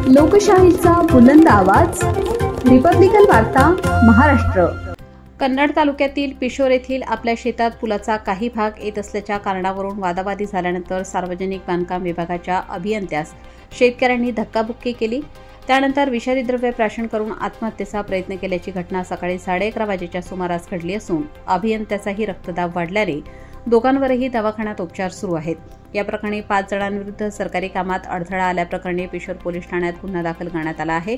लोकशाहीचा बुलंद आवाज, रिपब्लिकन वार्ता महाराष्ट्र। कन्नड तालुक्यातील पिशोर येथील आपल्या शेतात पुलाचा काही भाग येत असल्याच्या कारणावरून वादावादी झाल्यानंतर सार्वजनिक बांधकाम विभागाच्या अभियंत्यास शेतकऱ्यांनी धक्काबुक्की केली। त्यानंतर विषारी द्रव्य प्राशन करून आत्महत्येचा प्रयत्न केल्याची घटना सकाळी 11:30 वाजेच्या सुमारास घडली असून अभियंत्याचाही रक्तदाब वाढल्याने दोघांवरही दवाखान्यात उपचार सुरू आहेत। या प्रकरणी 5 जणांविरुद्ध सरकारी कामात अडथळा आल्याप्रकरणी पिशोर पोलीस ठाण्यात गुन्हा दाखल करण्यात आला आहे।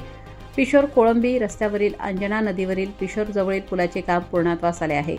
पिशोर कोळंबी रस्त्यावरील अंजना नदीवरील पिशोर जवळील पुलाचे काम पूर्णत्वास आले आहे।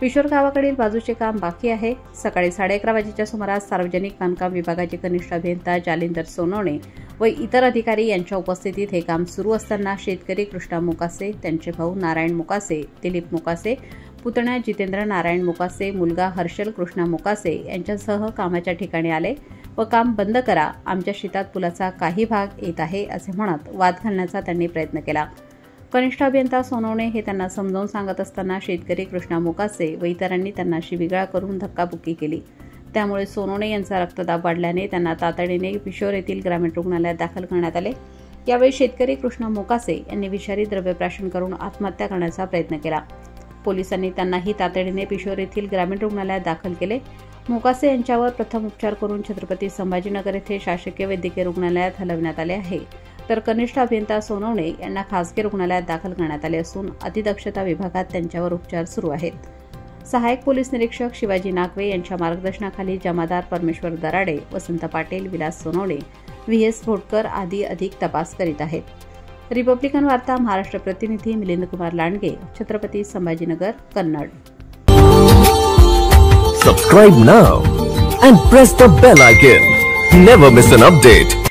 पिशोर गावाकडील बाजूचे काम बाकी आहे। सकाळी 11:30 वाजेच्या सुमारास सार्वजनिक बांधकाम विभागाचे कनिष्ठ अभियंता जालिंदर सोनवणे व इतर अधिकारी यांच्या उपस्थितीत हे काम सुरू असताना शेतकरी कृष्णा मोकासे, त्यांचे भाऊ नारायण मोकासे, दिलीप मोकासे, पुतण्या जितेंद्र नारायण मोकासे, मुलगा हर्षल कृष्णा मोकासे यांच्यासह कामाच्या ठिकाणी आले व काम बंद करा, आमच्या शेतात पुलाचा काही भाग येत आहे असे म्हणत वाद घालण्याचा त्यांनी प्रयत्न केला। कनिष्ठ अभियंता सोनवणे हे त्यांना समजावून सांगत असताना शेतकरी कृष्णा मोकासे व इतरांनी त्यांना शिवीगाळ करून धक्काबुक्की केली। त्यामुळे सोनवणे यांचा रक्तदाब वाढल्याने त्यांना तातडीने पिशोर येथील ग्रामीण रुग्णालयात दाखल करण्यात आले। यावेळी शेतकरी कृष्णा मोकासे यांनी विषारी द्रव्य प्राशन करून आत्महत्या करण्याचा प्रयत्न केला। पोलिसांनी त्यांनाही तातडीने पिशोर येथील ग्रामीण रुग्णालयात दाखल केले। मोकासे यांच्यावर प्रथम उपचार करून छत्रपती संभाजीनगर येथे शासकीय वैद्यकीय रुग्णालयात हलविण्यात आले आहे, तर कनिष्ठ अभियंता सोनवणे यांना खासगी रुग्णालयात दाखल करण्यात आले असून अतिदक्षता विभागात त्यांच्यावर उपचार सुरू आहेत। सहाय्यक पोलीस निरीक्षक शिवाजी नागवे यांच्या मार्गदर्शनाखाली जमादार परमेश्वर दराडे, वसंत पाटील, विलास सोनवणे, व्हीएस भोटकर आदी अधिक तपास करीत आहेत। रिपब्लिकन वार्ता महाराष्ट्र प्रतिनिधी Milind Kumar Landge, Chhatrapati Sambhajinagar, Kannada. Subscribe now and press the bell icon. Never miss an update.